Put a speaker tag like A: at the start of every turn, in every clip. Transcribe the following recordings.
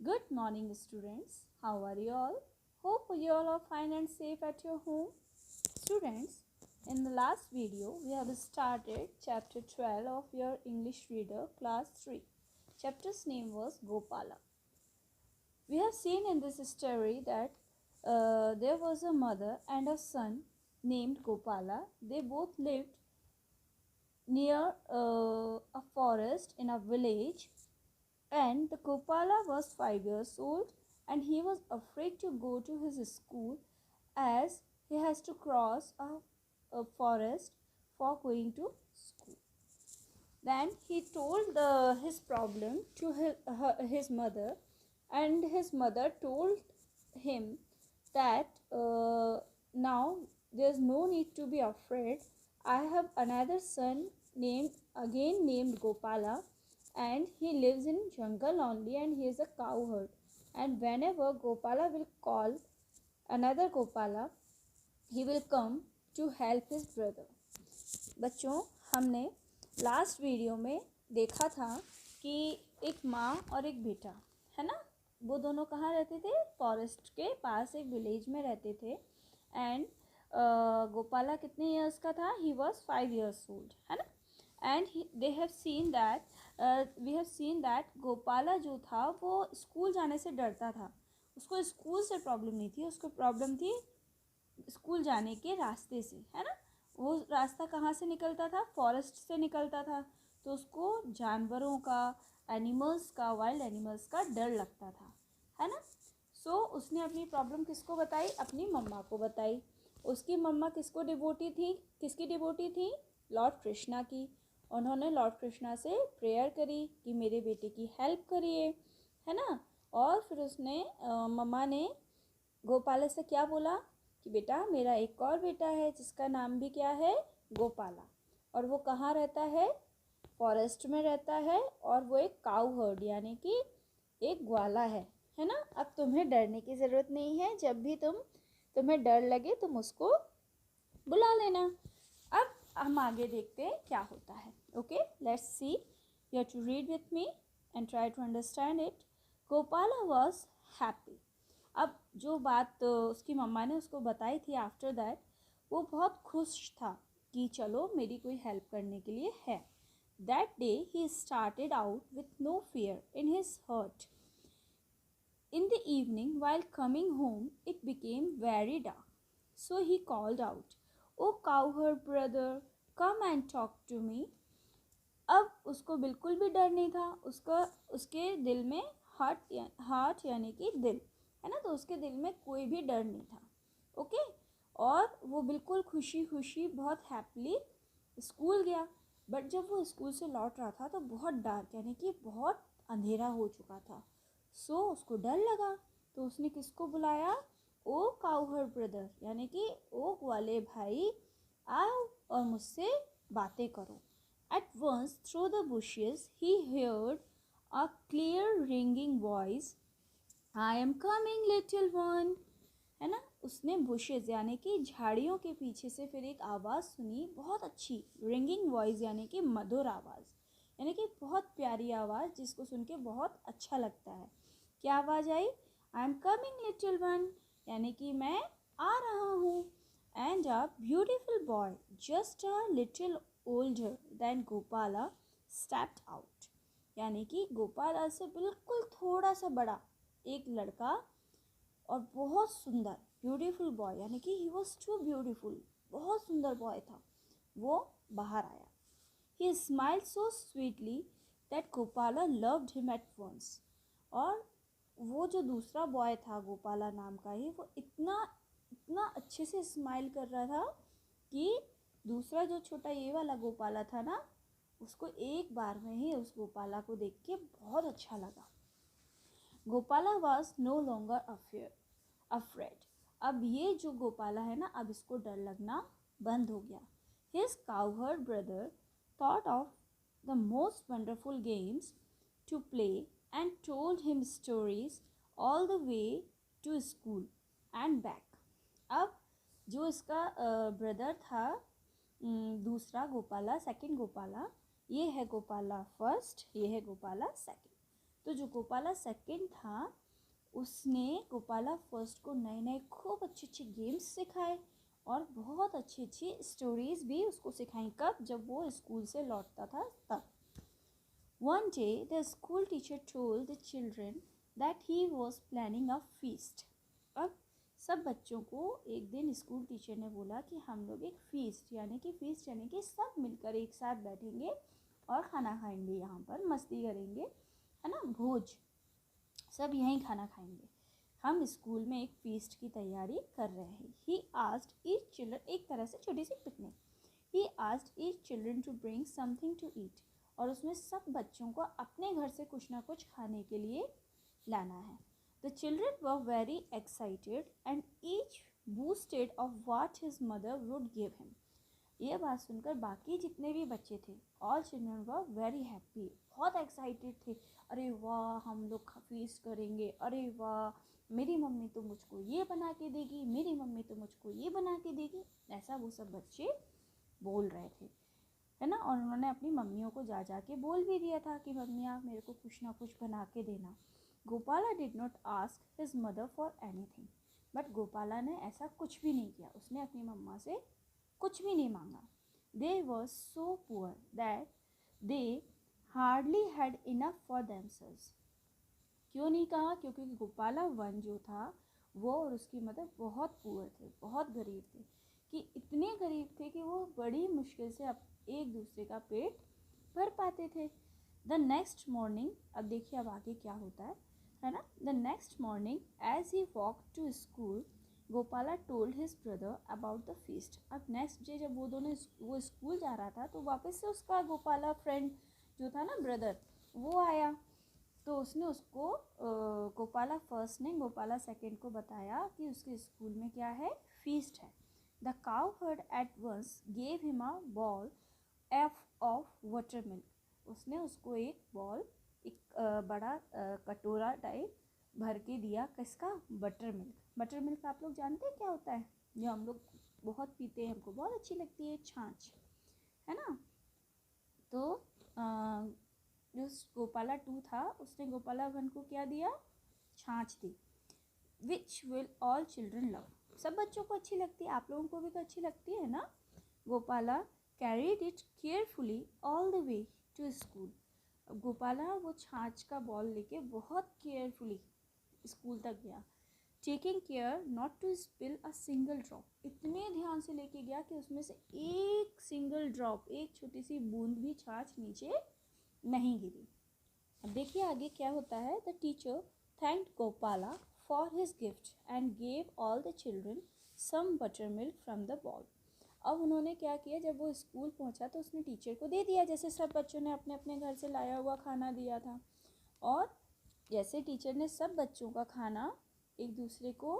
A: Good morning, students. How are you all? Hope you all are fine and safe at your home. Students, in the last video, we have started chapter 12 of your English reader, class 3. Chapter's name was Gopala. We have seen in this story that there was a mother and a son named Gopala. They both lived near a forest in a village, and the Gopala was 5 years old and he was afraid to go to his school as he has to cross a forest for going to school. Then he told his problem to his mother, and his mother told him that now there's no need to be afraid. I have another son named Gopala, and he lives in jungle only, and he is a cow herd. And whenever Gopala will call another Gopala, he will come to help his brother. बच्चों, हमने last video में देखा था कि एक माँ और एक बेटा है ना, वो दोनों कहाँ रहते थे? फॉरेस्ट के पास एक विलेज में रहते थे. एंड गोपाला कितने ईयर्स का था? ही वॉज 5 years old, है ना. And we have seen that Gopala जो था वो स्कूल जाने से डरता था. उसको स्कूल से प्रॉब्लम नहीं थी, उसको प्रॉब्लम थी स्कूल जाने के रास्ते से, है ना. वो रास्ता कहाँ से निकलता था? फॉरेस्ट से निकलता था. तो उसको जानवरों का, एनिमल्स का, वाइल्ड एनिमल्स का डर लगता था, है ना. सो उसने अपनी प्रॉब्लम किसको बताई? अपनी मम्मा को बताई. उसकी मम्मा किसकी डिवोटी थी? लॉर्ड कृष्णा की. उन्होंने लॉर्ड कृष्णा से प्रेयर करी कि मेरे बेटे की हेल्प करिए, है ना. और फिर उसने मम्मा ने गोपाला से क्या बोला कि बेटा मेरा एक और बेटा है जिसका नाम भी क्या है? गोपाला. और वो कहाँ रहता है? फॉरेस्ट में रहता है, और वो एक काऊ हर्ड यानी कि एक ग्वाला है ना. अब तुम्हें डरने की ज़रूरत नहीं है. जब भी तुम्हें डर लगे तुम उसको बुला लेना. अब हम आगे देखते हैं क्या होता है. Okay, let's see. You have to read with me and try to understand it. Gopala was happy. अब जो बात उसकी मम्मा ने उसको बताई थी आफ्टर दैट, वो बहुत खुश था कि चलो मेरी कोई हेल्प करने के लिए है. That day he started out with no fear in his heart. In the evening, while coming home, it became very dark. So he called out, "Oh cowherd brother, come and talk to me." अब उसको बिल्कुल भी डर नहीं था. उसके दिल में हार्ट यानी कि दिल, है ना. तो उसके दिल में कोई भी डर नहीं था. ओके. और वो बिल्कुल खुशी खुशी बहुत हैप्पीली स्कूल गया. बट जब वो स्कूल से लौट रहा था तो बहुत डार्क यानी कि बहुत अंधेरा हो चुका था. सो उसको डर लगा. तो उसने किसको बुलाया? ओ काउहर्ड ब्रदर यानी कि ओ ग्वाले भाई, आओ और मुझसे बातें करो. At once through the bushes he heard a clear ringing voice. I am coming little one. है ना. उसने बुशेस यानी कि झाड़ियों के पीछे से फिर एक आवाज़ सुनी, बहुत अच्छी रिंगिंग वॉइस यानी कि मधुर आवाज़, यानी कि बहुत प्यारी आवाज़ जिसको सुन के बहुत अच्छा लगता है. क्या आवाज़ आई? I am coming little one यानी कि मैं आ रहा हूँ. And a beautiful boy just a little older than Gopala stepped out. यानी कि गोपाला से बिल्कुल थोड़ा सा बड़ा एक लड़का और बहुत सुंदर, ब्यूटीफुल बॉय यानी कि ही वॉज टू ब्यूटीफुल, बहुत सुंदर बॉय था, वो बाहर आया. He smiled so sweetly that Gopala loved him at once. और वो जो दूसरा बॉय था गोपाला नाम का ही, वो इतना अच्छे से स्माइल कर रहा था कि दूसरा जो छोटा ये वाला गोपाला था ना, उसको एक बार में ही उस गोपाला को देख के बहुत अच्छा लगा. Gopala was no longer afraid. अब ये जो गोपाला है ना, अब इसको डर लगना बंद हो गया. His cowherd brother thought of the most wonderful games to play and told him stories all the way to school and back. अब जो इसका ब्रदर था, दूसरा गोपाला, सेकंड गोपाला, ये है गोपाला फर्स्ट, ये है गोपाला सेकंड. तो जो गोपाला सेकंड था उसने गोपाला फर्स्ट को नए नए खूब अच्छे अच्छे गेम्स सिखाए और बहुत अच्छी अच्छी स्टोरीज भी उसको सिखाई। कब? जब वो स्कूल से लौटता था तब। One day the school teacher told the children that he was planning a feast. अब सब बच्चों को एक दिन स्कूल टीचर ने बोला कि हम लोग एक फीस्ट यानी कि सब मिलकर एक साथ बैठेंगे और खाना खाएंगे, यहाँ पर मस्ती करेंगे, है ना, भोज, सब यहीं खाना खाएंगे। हम स्कूल में एक फीस्ट की तैयारी कर रहे हैं। ही आस्क्ड ईच चिल्ड्रन, एक तरह से छोटी सी picnic. He asked each children to bring something to eat, और उसमें सब बच्चों को अपने घर से कुछ ना कुछ खाने के लिए लाना है। The children were very excited and each boosted of what his mother would give him. ये बात सुनकर बाकी जितने भी बच्चे थे, all children were very happy, बहुत एक्साइटेड थे। अरे वाह, हम लोग फीस्ट करेंगे, अरे वाह, मेरी मम्मी तो मुझको ये बना के देगी, मेरी मम्मी तो मुझको ये बना के देगी, ऐसा वो सब बच्चे बोल रहे थे, है ना। और उन्होंने अपनी मम्मियों को जा के बोल भी दिया था कि मम्मी आप मेरे को कुछ ना कुछ बना के देना। Gopala did not ask his mother for anything, but Gopala ने ऐसा कुछ भी नहीं किया, उसने अपनी मम्मा से कुछ भी नहीं मांगा। They were so poor that they hardly had enough for themselves. क्यों नहीं कहा? क्योंकि गोपाला वन जो था वो और उसकी मदर बहुत पुअर थे, बहुत गरीब थे, कि इतने गरीब थे कि वो बड़ी मुश्किल से अब एक दूसरे का पेट भर पाते थे। द नेक्स्ट मॉर्निंग, अब देखिए अब आगे क्या होता है ना। The next morning as he walk to school, Gopala told his brother about the feast. अब नेक्स्ट डे जब वो स्कूल जा रहा था तो वापस से उसका गोपाला फ्रेंड जो था ना, ब्रदर, वो आया। तो उसने उसको गोपाला फर्स्ट ने गोपाला सेकंड को बताया कि उसके स्कूल में क्या है, फीस्ट है। The cowherd at once gave him a bowl of water milk. उसने उसको एक बॉल, एक बड़ा कटोरा टाइप भर के दिया। किसका? Butter milk. बटर मिल्क आप लोग जानते हैं क्या होता है? जो हम लोग बहुत पीते हैं, हमको बहुत अच्छी लगती है, छाछ, है ना। तो जो गोपाला 2 था उसने गोपाला 1 को क्या दिया? छाछ दी। Which will all children love, सब बच्चों को अच्छी लगती है, आप लोगों को भी तो अच्छी लगती है ना। Gopala carried it carefully all the way to school. Gopala वो छाछ का बॉल लेके बहुत केयरफुली स्कूल तक गया। Taking care not to spill a single drop, इतने ध्यान से लेके गया कि उसमें से एक सिंगल ड्रॉप, एक छोटी सी बूंद भी छाछ नीचे नहीं गिरी। अब देखिए आगे क्या होता है। The teacher thanked Gopala for his gift and gave all the children some butter milk from the bowl. अब उन्होंने क्या किया, जब वो स्कूल पहुंचा तो उसने टीचर को दे दिया, जैसे सब बच्चों ने अपने अपने घर से लाया हुआ खाना दिया था। और जैसे टीचर ने सब बच्चों का खाना एक दूसरे को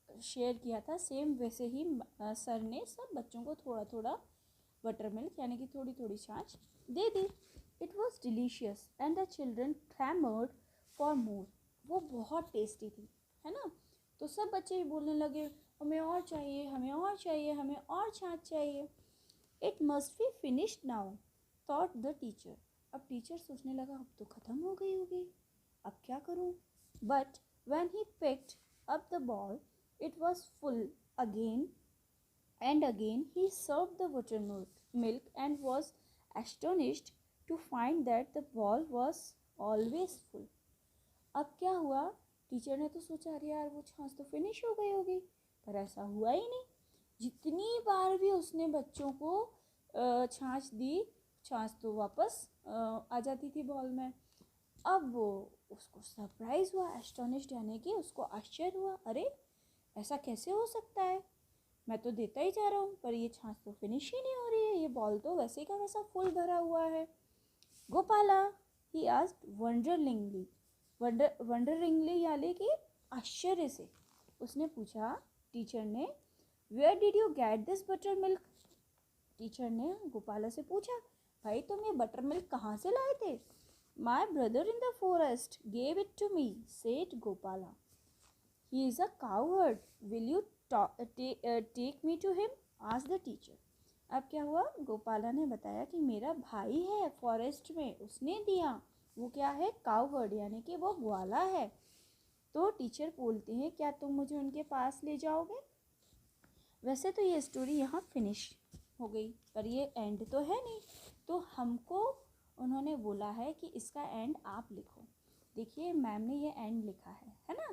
A: शेयर किया था, सेम वैसे ही सर ने सब बच्चों को थोड़ा थोड़ा बटर मिल्क यानी कि थोड़ी थोड़ी छाछ दे दी। It was delicious and the children clamoured for more. वो बहुत टेस्टी थी, है ना। तो सब बच्चे बोलने लगे, हमें और चाहिए, हमें और चाहिए, हमें और छाछ चाहिए। It must be finished now thought the teacher. अब टीचर सोचने लगा अब तो ख़त्म हो गई होगी, अब क्या करूं। But when he picked up the ball it was full again and again he served the buttermilk and was astonished to find that the ball was always full. अब क्या हुआ, टीचर ने तो सोचा अरे यार वो छाछ तो फिनिश हो गई होगी, पर ऐसा हुआ ही नहीं। जितनी बार भी उसने बच्चों को छाछ दी, छाछ तो वापस आ जाती थी बॉल में। अब वो उसको सरप्राइज हुआ, एस्टोनिश्ड यानी कि उसको आश्चर्य हुआ, अरे ऐसा कैसे हो सकता है, मैं तो देता ही जा रहा हूँ पर ये छाछ तो फिनिश ही नहीं हो रही है, ये बॉल तो वैसे का वैसा फुल भरा हुआ है। गोपाला, ही आस्क्ड वंडरिंगली यानी कि आश्चर्य से उसने पूछा टीचर ने, where did you get this butter milk. Teacher ने गोपाला से पूछा, भाई तुम ये बटर मिल्क कहाँ से लाए थे। My brother in the forest gave it to me, said Gopala. He is a cowherd, will you take me to him, asked the teacher. अब क्या हुआ, गोपाला ने बताया कि मेरा भाई है फॉरेस्ट में, उसने दिया, वो क्या है, काउवर्ड, यानी कि वो ग्वाला है। तो टीचर बोलते हैं क्या तुम मुझे उनके पास ले जाओगे। वैसे तो ये स्टोरी यहाँ फिनिश हो गई, पर ये एंड तो है नहीं, तो हमको उन्होंने बोला है कि इसका एंड आप लिखो। देखिए मैम ने ये एंड लिखा है ना,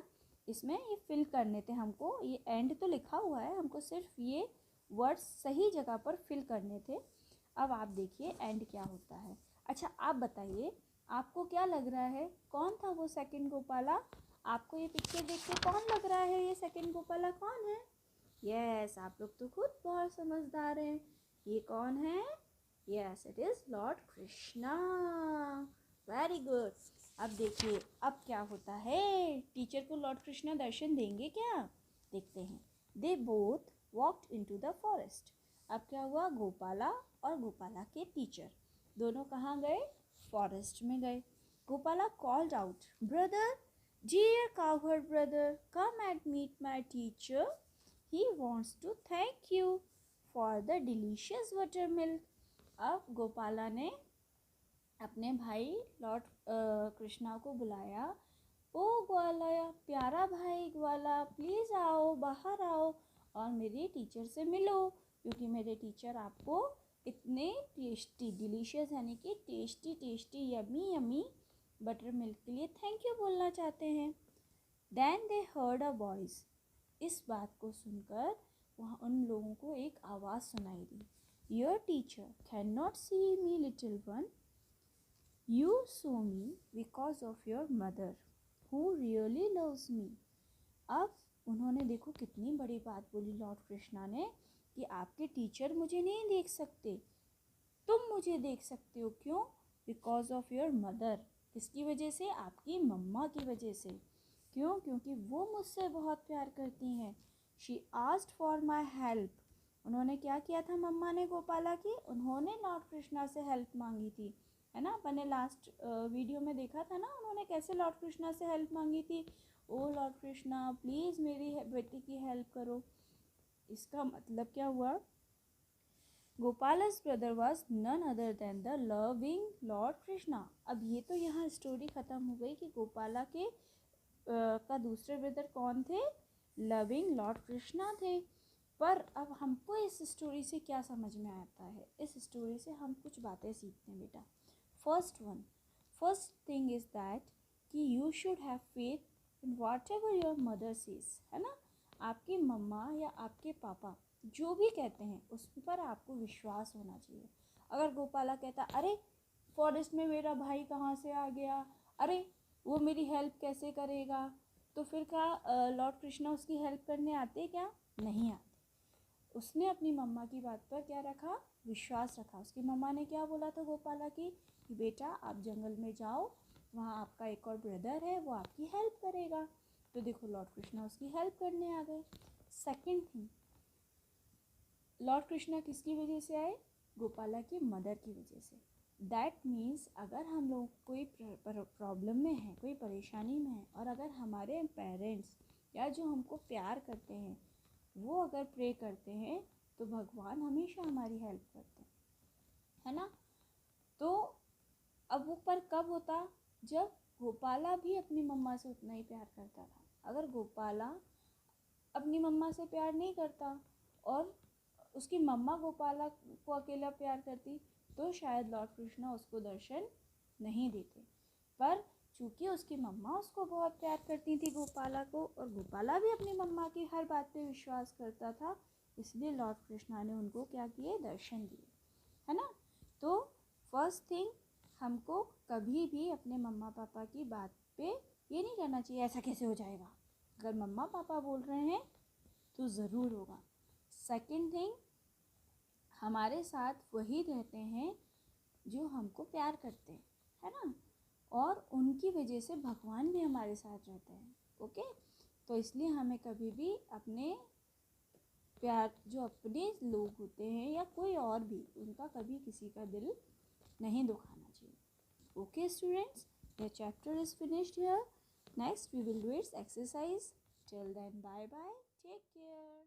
A: इसमें ये फिल करने थे हमको, ये एंड तो लिखा हुआ है, हमको सिर्फ ये वर्ड्स सही जगह पर फिल करने थे। अब आप देखिए एंड क्या होता है। अच्छा आप बताइए, आपको क्या लग रहा है कौन था वो सेकंड गोपाला? आपको ये पिक्चर देख के कौन लग रहा है ये सेकंड गोपाला कौन है? यस, आप लोग तो खुद बहुत समझदार हैं। ये कौन है? Yes, it is Lord Krishna. Very good. अब देखिए अब क्या होता है, टीचर को लॉर्ड कृष्णा दर्शन देंगे क्या? देखते हैं। They both walked into the forest. अब क्या हुआ, गोपाला और गोपाला के टीचर दोनों कहाँ गए? फॉरेस्ट में गए। Gopala called out, brother, dear cowherd brother, come and meet my teacher. He wants to thank you for the delicious buttermilk. अब गोपाला ने अपने भाई लॉर्ड कृष्णा को बुलाया। ओ ग्वाला, प्यारा भाई ग्वाला, प्लीज़ आओ, बाहर आओ और मेरे टीचर से मिलो, क्योंकि मेरे टीचर आपको इतने टेस्टी डिलीशियस यानी कि tasty tasty yummy yummy butter milk के लिए थैंक यू बोलना चाहते हैं। Then they heard a voice. इस बात को सुनकर वहाँ उन लोगों को एक आवाज़ सुनाई दी। Your teacher can not see me little one, you saw me because of your mother who really loves me. अब उन्होंने देखो कितनी बड़ी बात बोली लॉर्ड कृष्णा ने कि आपके टीचर मुझे नहीं देख सकते, तुम मुझे देख सकते हो। क्यों? Because of your mother. किसकी वजह से? आपकी मम्मा की वजह से। क्यों? क्योंकि वो मुझसे बहुत प्यार करती हैं। She asked for my help. उन्होंने क्या किया था मम्मा ने गोपाला की? उन्होंने लॉर्ड कृष्णा से हेल्प मांगी थी, है ना। मैंने लास्ट वीडियो में देखा था ना उन्होंने कैसे लॉर्ड कृष्णा से हेल्प मांगी थी। ओ लॉर्ड कृष्णा प्लीज़ मेरी बेटी की हेल्प करो। इसका मतलब क्या हुआ? गोपाला's brother was none other than the loving Lord Krishna। अब ये तो यहाँ स्टोरी ख़त्म हो गई कि गोपाला के का दूसरे ब्रदर कौन थे? लविंग लॉर्ड कृष्णा थे। पर अब हमको इस स्टोरी से क्या समझ में आता है? इस स्टोरी से हम कुछ बातें सीखते हैं बेटा। फर्स्ट थिंग इज़ दैट कि you should have faith in what ever your mother says, है ना। आपकी मम्मा या आपके पापा जो भी कहते हैं उस पर आपको विश्वास होना चाहिए। अगर गोपाला कहता अरे फॉरेस्ट में मेरा भाई कहाँ से आ गया, अरे वो मेरी हेल्प कैसे करेगा, तो फिर क्या लॉर्ड कृष्णा उसकी हेल्प करने आते? क्या नहीं आते। उसने अपनी मम्मा की बात पर क्या रखा? विश्वास रखा। उसकी मम्मा ने क्या बोला था गोपाला की कि बेटा आप जंगल में जाओ, वहाँ आपका एक और ब्रदर है वो आपकी हेल्प करेगा। तो देखो लॉर्ड कृष्णा उसकी हेल्प करने आ गए। सेकंड थिंग, लॉर्ड कृष्णा किसकी वजह से आए? गोपाला की मदर की वजह से। दैट मीन्स अगर हम लोग कोई प्रॉब्लम में हैं, कोई परेशानी में हैं, और अगर हमारे पेरेंट्स या जो हमको प्यार करते हैं वो अगर प्रे करते हैं तो भगवान हमेशा हमारी हेल्प करते हैं, है ना। तो अब वो पर कब होता? जब गोपाला भी अपनी मम्मा से उतना ही प्यार करता था। अगर गोपाला अपनी मम्मा से प्यार नहीं करता और उसकी मम्मा गोपाला को अकेला प्यार करती तो शायद लॉर्ड कृष्णा उसको दर्शन नहीं देते। पर चूँकि उसकी मम्मा उसको बहुत प्यार करती थी गोपाला को, और गोपाला भी अपनी मम्मा की हर बात पे विश्वास करता था, इसलिए लॉर्ड कृष्णा ने उनको क्या किए? दर्शन दिए, है ना। तो फर्स्ट थिंग, हमको कभी भी अपने मम्मा पापा की बात पे ये नहीं करना चाहिए ऐसा कैसे हो जाएगा। अगर मम्मा पापा बोल रहे हैं तो ज़रूर होगा। सेकंड थिंग, हमारे साथ वही रहते हैं जो हमको प्यार करते हैं, है ना, और उनकी वजह से भगवान भी हमारे साथ रहते हैं। ओके, तो इसलिए हमें कभी भी अपने प्यार जो अपने लोग होते हैं या कोई और भी, उनका कभी किसी का दिल नहीं दुखाना चाहिए। Okay students, your chapter is finished here. Next we will do its exercise. Till then, bye bye, take care.